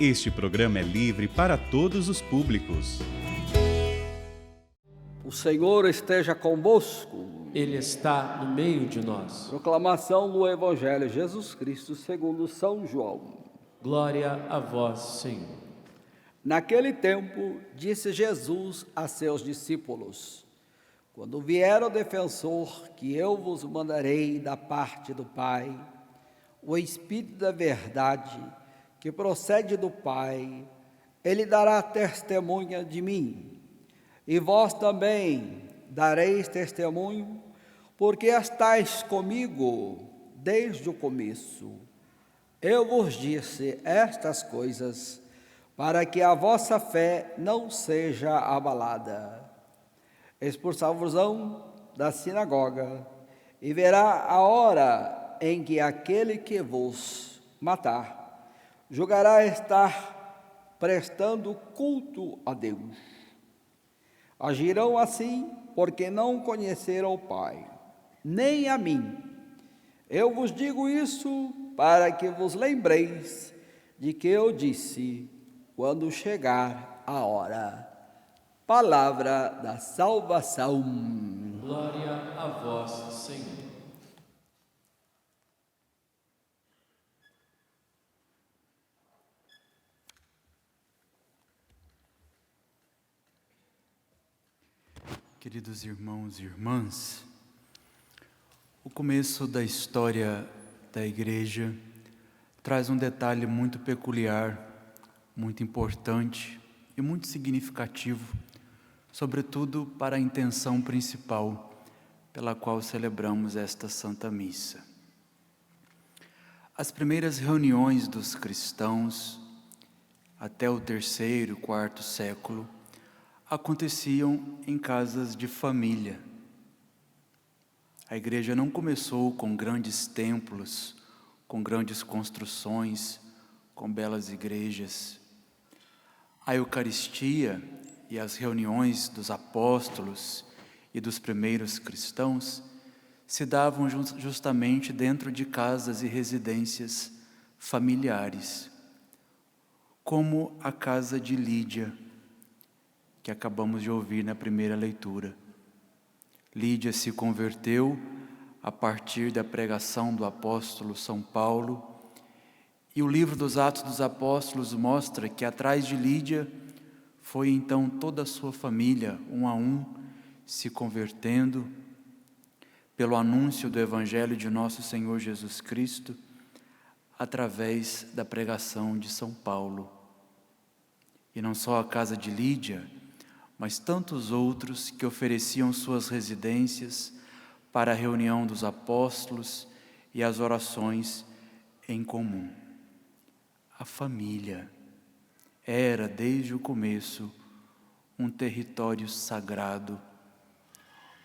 Este programa é livre para todos os públicos. O Senhor esteja convosco. Ele está no meio de nós. Proclamação do Evangelho de Jesus Cristo segundo São João. Glória a vós, Senhor. Naquele tempo, disse Jesus a seus discípulos: quando vier o defensor que eu vos mandarei da parte do Pai, o Espírito da verdade, que procede do Pai, ele dará testemunha de mim. E vós também dareis testemunho, porque estáis comigo desde o começo. Eu vos disse estas coisas, para que a vossa fé não seja abalada. Expulsar-vos-ão da sinagoga, e verá a hora em que aquele que vos matar julgará estar prestando culto a Deus. Agirão assim porque não conheceram o Pai, nem a mim. Eu vos digo isso para que vos lembreis de que eu disse, quando chegar a hora. Palavra da salvação. Glória a vós, Senhor. Queridos irmãos e irmãs, o começo da história da Igreja traz um detalhe muito peculiar, muito importante e muito significativo, sobretudo para a intenção principal pela qual celebramos esta Santa Missa. As primeiras reuniões dos cristãos, até o terceiro, quarto século, aconteciam em casas de família. A igreja não começou com grandes templos, com grandes construções, com belas igrejas. A Eucaristia e as reuniões dos apóstolos e dos primeiros cristãos se davam justamente dentro de casas e residências familiares, como a casa de Lídia, que acabamos de ouvir na primeira leitura. Lídia se converteu a partir da pregação do apóstolo São Paulo, e o livro dos Atos dos Apóstolos mostra que atrás de Lídia foi então toda a sua família, um a um, se convertendo pelo anúncio do Evangelho de nosso Senhor Jesus Cristo, através da pregação de São Paulo. E não só a casa de Lídia, mas tantos outros que ofereciam suas residências para a reunião dos apóstolos e as orações em comum. A família era, desde o começo, um território sagrado,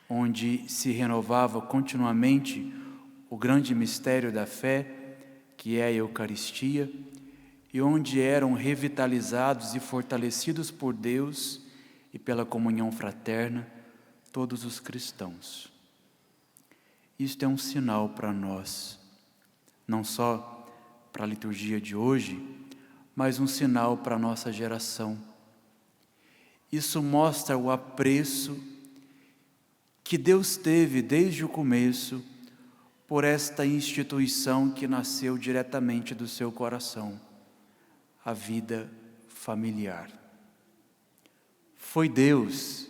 onde se renovava continuamente o grande mistério da fé, que é a Eucaristia, e onde eram revitalizados e fortalecidos por Deus e pela comunhão fraterna todos os cristãos. Isto é um sinal para nós, não só para a liturgia de hoje, mas um sinal para a nossa geração. Isso mostra o apreço que Deus teve desde o começo por esta instituição que nasceu diretamente do seu coração, a vida familiar. Foi Deus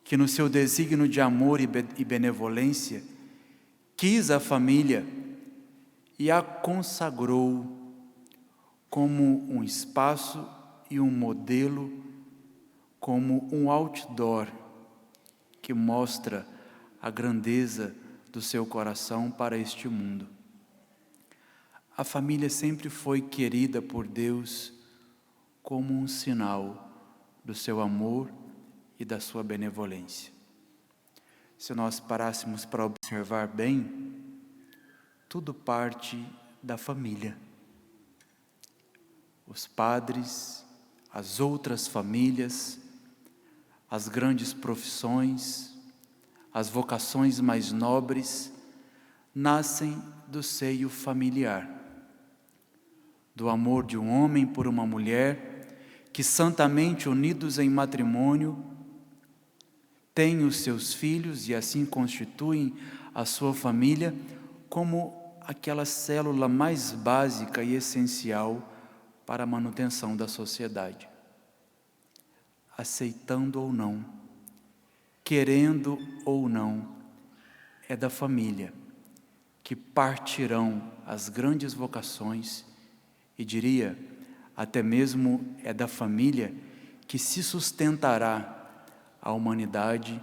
que, no seu desígnio de amor e benevolência, quis a família e a consagrou como um espaço e um modelo, como um outdoor que mostra a grandeza do seu coração para este mundo. A família sempre foi querida por Deus como um sinal do seu amor e da sua benevolência. Se nós parássemos para observar bem, tudo parte da família. Os padres, as outras famílias, as grandes profissões, as vocações mais nobres, nascem do seio familiar. do amor de um homem por uma mulher, que santamente unidos em matrimônio, têm os seus filhos e assim constituem a sua família como aquela célula mais básica e essencial para a manutenção da sociedade. Aceitando ou não, querendo ou não, é da família que partirão as grandes vocações e diria, até mesmo é da família que se sustentará a humanidade,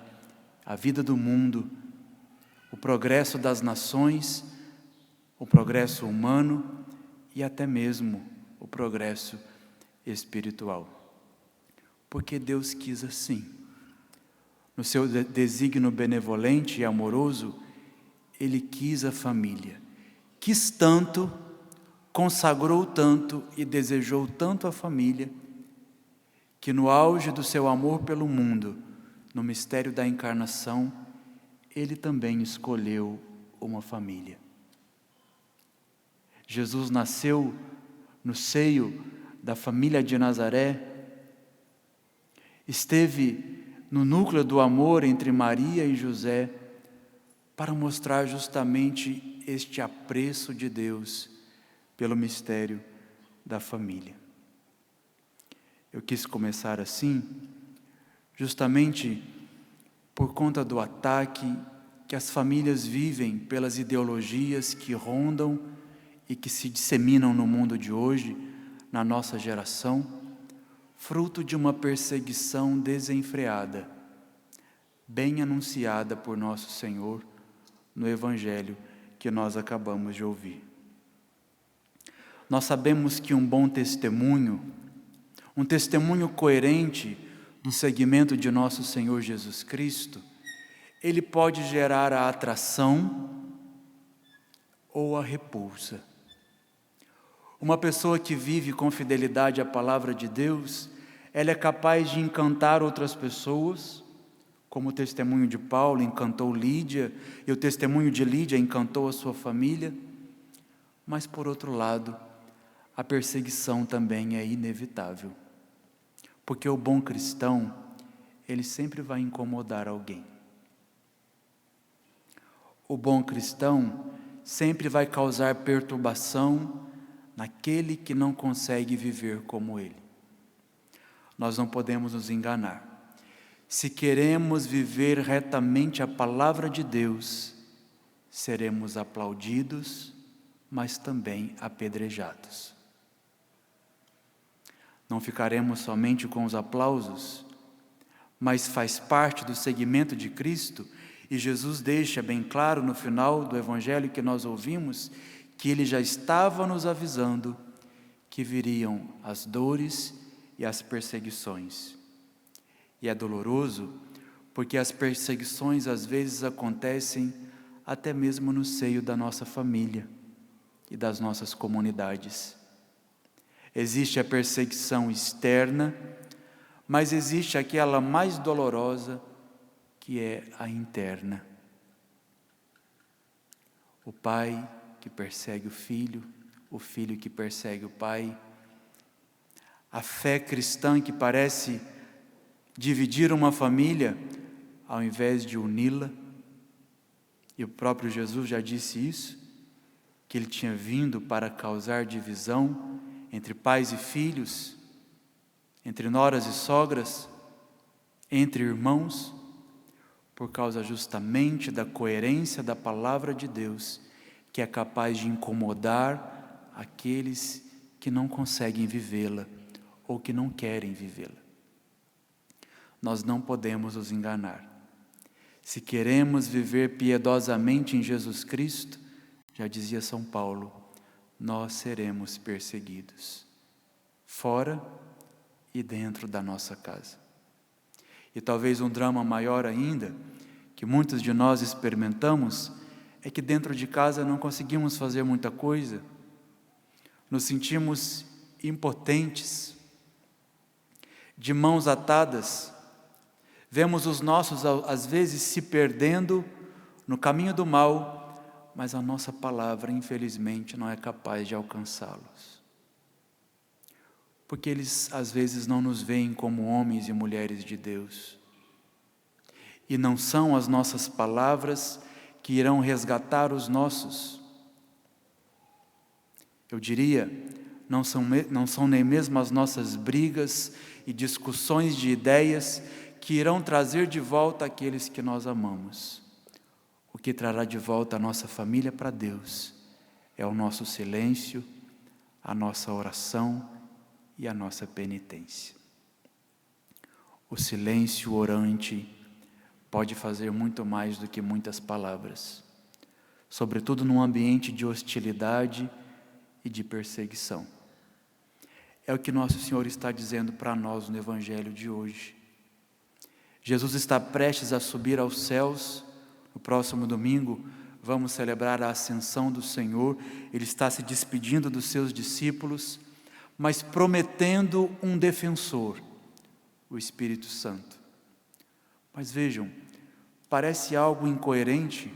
a vida do mundo, o progresso das nações, o progresso humano e até mesmo o progresso espiritual. Porque Deus quis assim. No seu desígnio benevolente e amoroso, Ele quis a família. Quis tanto, consagrou tanto e desejou tanto a família, que no auge do seu amor pelo mundo, no mistério da encarnação, Ele também escolheu uma família. Jesus nasceu no seio da família de Nazaré, esteve no núcleo do amor entre Maria e José, para mostrar justamente este apreço de Deus pelo mistério da família. Eu quis começar assim, justamente por conta do ataque que as famílias vivem pelas ideologias que rondam e que se disseminam no mundo de hoje, na nossa geração, fruto de uma perseguição desenfreada, bem anunciada por nosso Senhor no Evangelho que nós acabamos de ouvir. Nós sabemos que um bom testemunho, um testemunho coerente do seguimento de nosso Senhor Jesus Cristo, ele pode gerar a atração ou a repulsa. Uma pessoa que vive com fidelidade à palavra de Deus, ela é capaz de encantar outras pessoas, como o testemunho de Paulo encantou Lídia, e o testemunho de Lídia encantou a sua família, mas por outro lado, a perseguição também é inevitável, porque o bom cristão, ele sempre vai incomodar alguém. O bom cristão sempre vai causar perturbação naquele que não consegue viver como ele. Nós não podemos nos enganar. Se queremos viver retamente a palavra de Deus, seremos aplaudidos, mas também apedrejados. Não ficaremos somente com os aplausos, mas faz parte do seguimento de Cristo, e Jesus deixa bem claro no final do Evangelho que nós ouvimos, que Ele já estava nos avisando que viriam as dores e as perseguições. E é doloroso, porque as perseguições às vezes acontecem até mesmo no seio da nossa família e das nossas comunidades. Existe a perseguição externa, mas existe aquela mais dolorosa, que é a interna. O pai que persegue o filho que persegue o pai, a fé cristã que parece dividir uma família ao invés de uni-la, e o próprio Jesus já disse isso, que Ele tinha vindo para causar divisão entre pais e filhos, entre noras e sogras, entre irmãos, por causa justamente da coerência da palavra de Deus, que é capaz de incomodar aqueles que não conseguem vivê-la ou que não querem vivê-la. Nós não podemos nos enganar. Se queremos viver piedosamente em Jesus Cristo, já dizia São Paulo, nós seremos perseguidos, fora e dentro da nossa casa. E talvez um drama maior ainda, que muitos de nós experimentamos, é que dentro de casa não conseguimos fazer muita coisa, nos sentimos impotentes, de mãos atadas, vemos os nossos, às vezes, se perdendo no caminho do mal, mas a nossa palavra, infelizmente, não é capaz de alcançá-los. porque eles às vezes não nos veem como homens e mulheres de Deus. E não são as nossas palavras que irão resgatar os nossos. Eu diria, não são nem mesmo as nossas brigas e discussões de ideias que irão trazer de volta aqueles que nós amamos. O que trará de volta a nossa família para Deus é o nosso silêncio, a nossa oração e a nossa penitência. O silêncio orante pode fazer muito mais do que muitas palavras, sobretudo num ambiente de hostilidade e de perseguição. É o que Nosso Senhor está dizendo para nós no Evangelho de hoje. Jesus está prestes a subir aos céus. No próximo domingo vamos celebrar a ascensão do Senhor. Ele está se despedindo dos seus discípulos, mas prometendo um defensor, o Espírito Santo. Mas vejam, parece algo incoerente,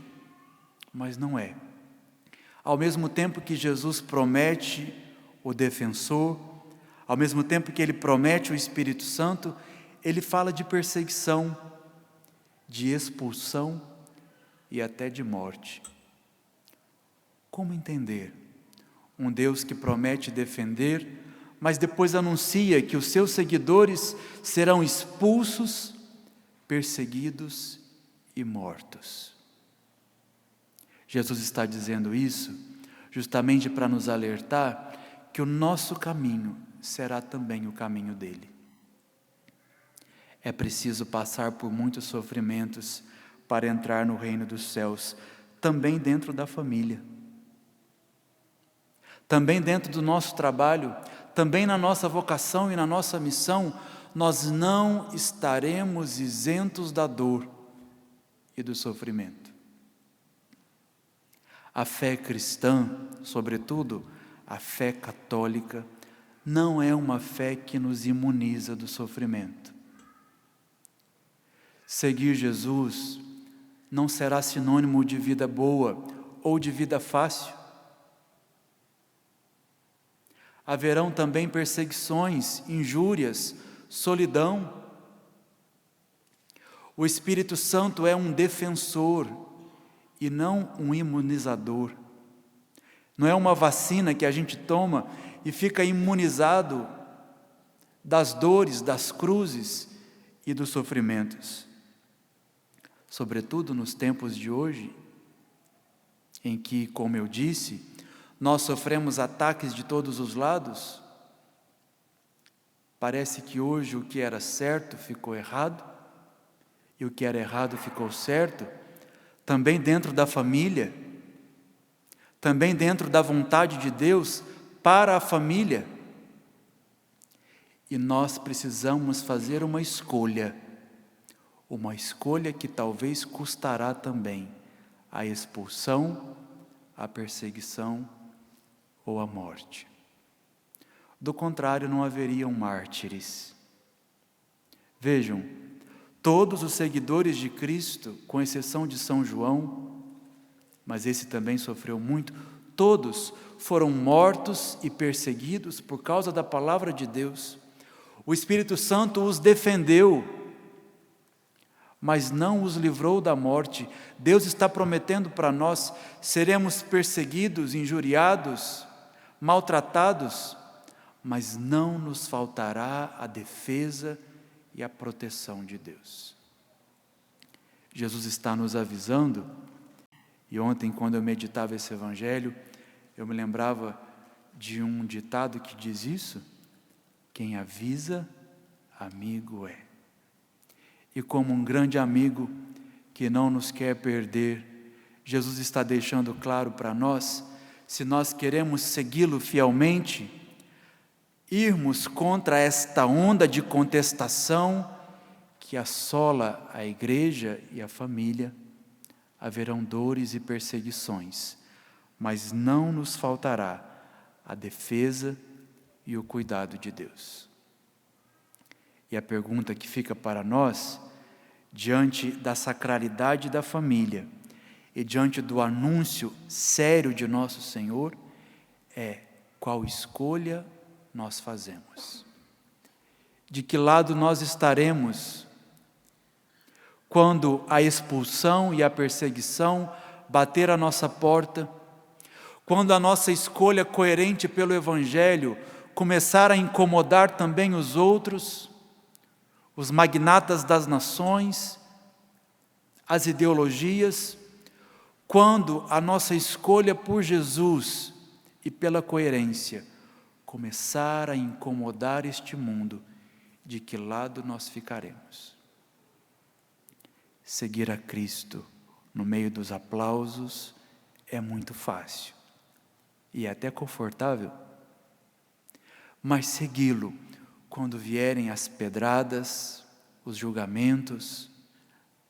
mas não é. Ao mesmo tempo que Jesus promete o defensor, ao mesmo tempo que ele promete o Espírito Santo, ele fala de perseguição, de expulsão e até de morte. Como entender um Deus que promete defender, mas depois anuncia que os seus seguidores serão expulsos, perseguidos e mortos? Jesus está dizendo isso justamente para nos alertar que o nosso caminho será também o caminho dele. É preciso passar por muitos sofrimentos para entrar no reino dos céus, também dentro da família, também dentro do nosso trabalho, também na nossa vocação e na nossa missão. Nós não estaremos isentos da dor e do sofrimento. A fé cristã, sobretudo a fé católica, não é uma fé que nos imuniza do sofrimento. Seguir Jesus não será sinônimo de vida boa ou de vida fácil. Haverão também perseguições, injúrias, solidão. O Espírito Santo é um defensor e não um imunizador. Não é uma vacina que a gente toma e fica imunizado das dores, das cruzes e dos sofrimentos. Sobretudo nos tempos de hoje, em que, como eu disse, nós sofremos ataques de todos os lados. Parece que hoje o que era certo ficou errado, e o que era errado ficou certo, também dentro da família, também dentro da vontade de Deus para a família. E nós precisamos fazer uma escolha que talvez custará também a expulsão, a perseguição ou a morte. Do contrário, não haveriam mártires. Vejam, todos os seguidores de Cristo, com exceção de São João, mas esse também sofreu muito, todos foram mortos e perseguidos por causa da palavra de Deus. O Espírito Santo os defendeu, mas não os livrou da morte. Deus está prometendo para nós: seremos perseguidos, injuriados, maltratados, mas não nos faltará a defesa e a proteção de Deus. Jesus está nos avisando, e ontem, quando eu meditava esse Evangelho, eu me lembrava de um ditado que diz isso: quem avisa, amigo é. E como um grande amigo que não nos quer perder, Jesus está deixando claro para nós, se nós queremos segui-lo fielmente, irmos contra esta onda de contestação que assola a igreja e a família, haverão dores e perseguições, mas não nos faltará a defesa e o cuidado de Deus. E a pergunta que fica para nós, diante da sacralidade da família e diante do anúncio sério de nosso Senhor, é: qual escolha nós fazemos? De que lado nós estaremos quando a expulsão e a perseguição bater à nossa porta, quando a nossa escolha coerente pelo Evangelho começar a incomodar também os outros, os magnatas das nações, as ideologias, quando a nossa escolha por Jesus e pela coerência começar a incomodar este mundo, de que lado nós ficaremos? Seguir a Cristo no meio dos aplausos é muito fácil e é até confortável, mas segui-lo quando vierem as pedradas, os julgamentos,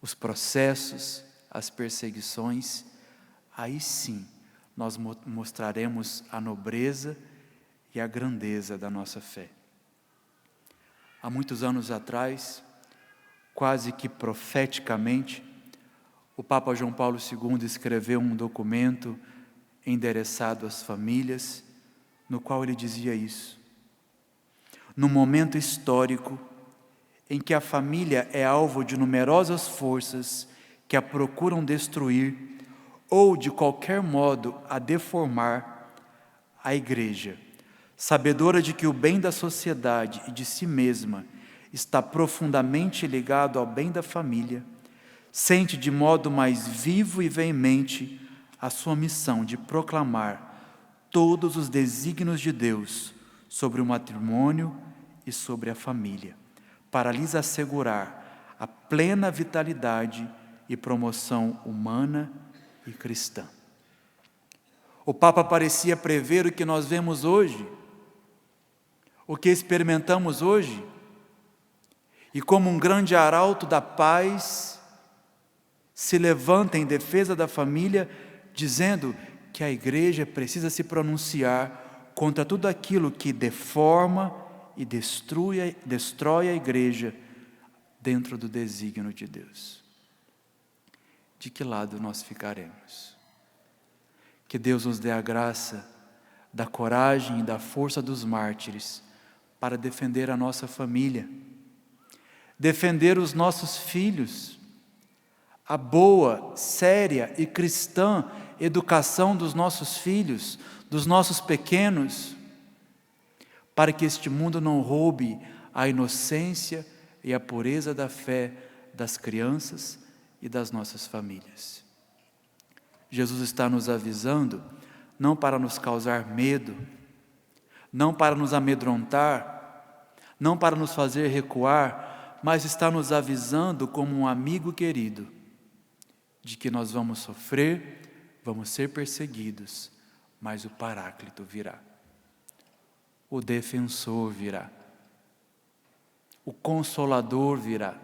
os processos, as perseguições, aí sim nós mostraremos a nobreza e a grandeza da nossa fé. Há muitos anos atrás, quase que profeticamente, o Papa João Paulo II escreveu um documento endereçado às famílias, no qual ele dizia isso. Num momento histórico em que a família é alvo de numerosas forças que a procuram destruir ou, de qualquer modo, a deformar, a Igreja, sabedora de que o bem da sociedade e de si mesma está profundamente ligado ao bem da família, sente de modo mais vivo e veemente a sua missão de proclamar todos os desígnios de Deus sobre o matrimônio e sobre a família, para lhes assegurar a plena vitalidade e promoção humana e cristã. O Papa parecia prever o que nós vemos hoje, o que experimentamos hoje, e como um grande arauto da paz, se levanta em defesa da família, dizendo que a Igreja precisa se pronunciar contra tudo aquilo que deforma e destrói a Igreja dentro do desígnio de Deus. De que lado nós ficaremos? Que Deus nos dê a graça da coragem e da força dos mártires para defender a nossa família, defender os nossos filhos, a boa, séria e cristã educação dos nossos filhos, dos nossos pequenos, para que este mundo não roube a inocência e a pureza da fé das crianças e das nossas famílias. Jesus está nos avisando, não para nos causar medo, não para nos amedrontar, não para nos fazer recuar, mas está nos avisando como um amigo querido, de que nós vamos sofrer, vamos ser perseguidos, mas o Paráclito virá. O defensor virá. O Consolador virá.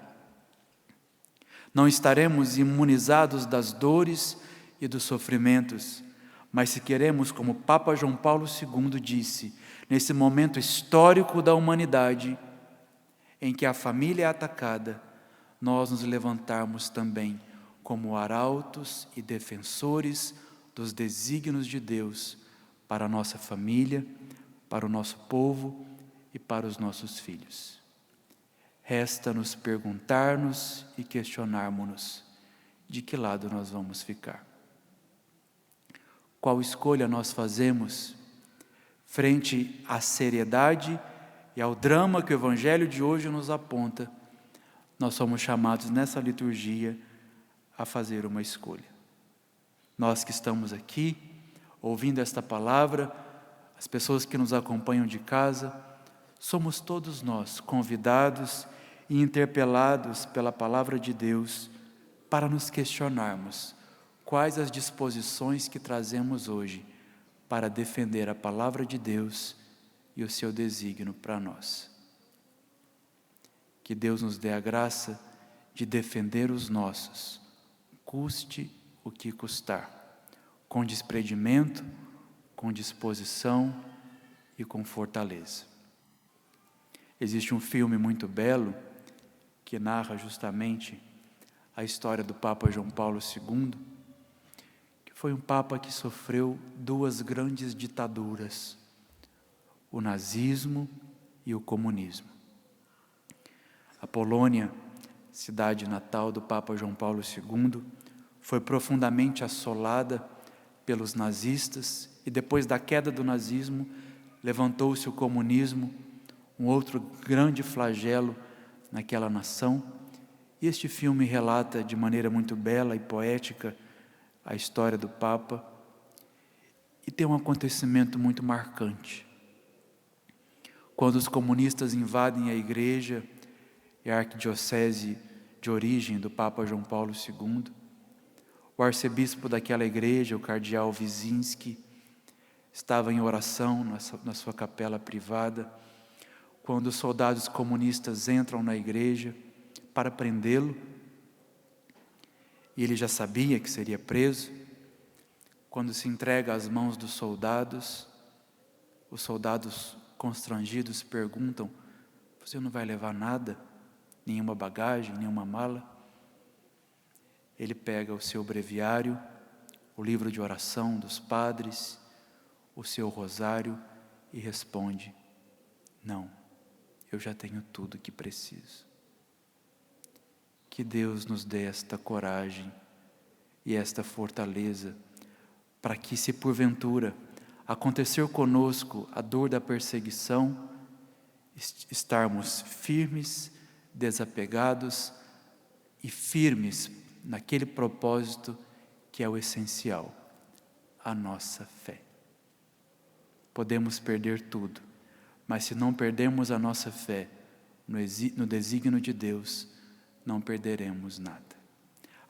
Não estaremos imunizados das dores e dos sofrimentos, mas se queremos, como o Papa João Paulo II disse, nesse momento histórico da humanidade, em que a família é atacada, nós nos levantarmos também como arautos e defensores dos desígnios de Deus para a nossa família, para o nosso povo e para os nossos filhos. Resta-nos perguntar-nos e questionarmos-nos de que lado nós vamos ficar. Qual escolha nós fazemos frente à seriedade e ao drama que o Evangelho de hoje nos aponta? Nós somos chamados nessa liturgia a fazer uma escolha. Nós que estamos aqui, ouvindo esta palavra, as pessoas que nos acompanham de casa, somos todos nós convidados e interpelados pela palavra de Deus para nos questionarmos quais as disposições que trazemos hoje para defender a palavra de Deus e o seu desígnio para nós. Que Deus nos dê a graça de defender os nossos, custe o que custar, com desprendimento, com disposição e com fortaleza. Existe um filme muito belo que narra justamente a história do Papa João Paulo II, que foi um Papa que sofreu duas grandes ditaduras. o nazismo e o comunismo. A Polônia, cidade natal do Papa João Paulo II, foi profundamente assolada pelos nazistas e depois da queda do nazismo levantou-se o comunismo, um outro grande flagelo naquela nação. E este filme relata de maneira muito bela e poética a história do Papa. E tem um acontecimento muito marcante. Quando os comunistas invadem a igreja e a arquidiocese de origem do Papa João Paulo II, o arcebispo daquela igreja, o cardeal Wyszynski, estava em oração na sua capela privada, quando os soldados comunistas entram na igreja para prendê-lo, e ele já sabia que seria preso. Quando se entrega às mãos dos soldados, os soldados constrangidos perguntam: você não vai levar nada? Nenhuma bagagem, nenhuma mala? Ele pega o seu breviário, o livro de oração dos padres, o seu rosário e responde: não, eu já tenho tudo o que preciso. Que Deus nos dê esta coragem e esta fortaleza, para que, se porventura acontecer conosco a dor da perseguição, estarmos firmes, desapegados e firmes naquele propósito que é o essencial, a nossa fé. Podemos perder tudo, mas se não perdermos a nossa fé no desígnio de Deus, não perderemos nada.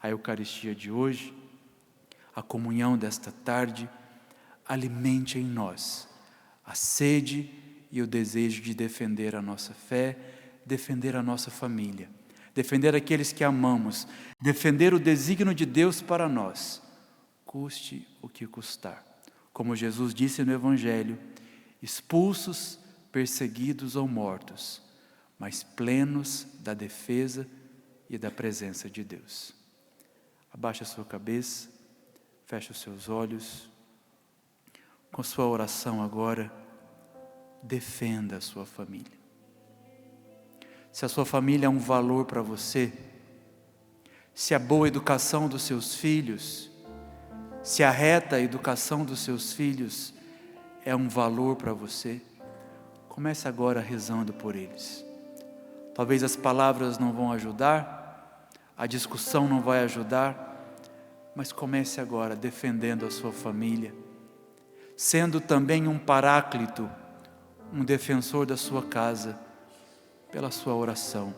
A Eucaristia de hoje, a comunhão desta tarde, alimente em nós a sede e o desejo de defender a nossa fé, defender a nossa família, defender aqueles que amamos, defender o desígnio de Deus para nós, custe o que custar. Como Jesus disse no Evangelho: expulsos, perseguidos ou mortos, mas plenos da defesa e da presença de Deus. Abaixe a sua cabeça, feche os seus olhos. Com sua oração agora, defenda a sua família. Se a sua família é um valor para você, se a boa educação dos seus filhos, se a reta educação dos seus filhos é um valor para você, comece agora rezando por eles. Talvez as palavras não vão ajudar, a discussão não vai ajudar, mas comece agora defendendo a sua família, sendo também um paráclito, um defensor da sua casa, pela sua oração,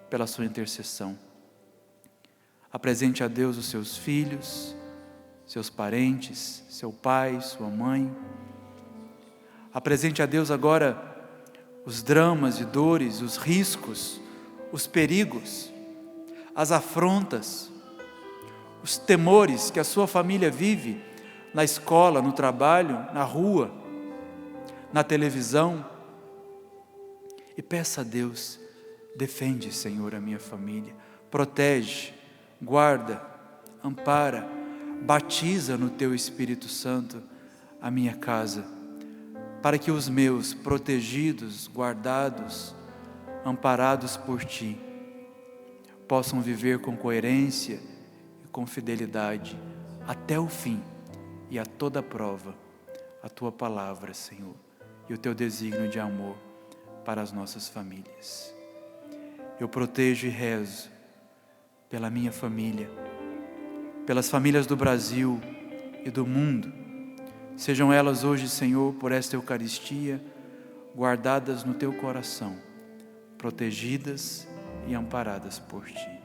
pela sua intercessão. Apresente a Deus os seus filhos, seus parentes, seu pai, sua mãe. Apresente a Deus agora os dramas e dores, os riscos, os perigos, as afrontas, os temores que a sua família vive na escola, no trabalho, na rua, na televisão. E peça a Deus: defende, Senhor, a minha família, protege, guarda, ampara, batiza no Teu Espírito Santo a minha casa, para que os meus, protegidos, guardados, amparados por Ti, possam viver com coerência e com fidelidade até o fim e a toda prova a Tua palavra, Senhor, e o Teu desígnio de amor para as nossas famílias. Eu protejo e rezo pela minha família, pelas famílias do Brasil e do mundo. Sejam elas hoje, Senhor, por esta Eucaristia, guardadas no Teu coração, protegidas e amparadas por Ti.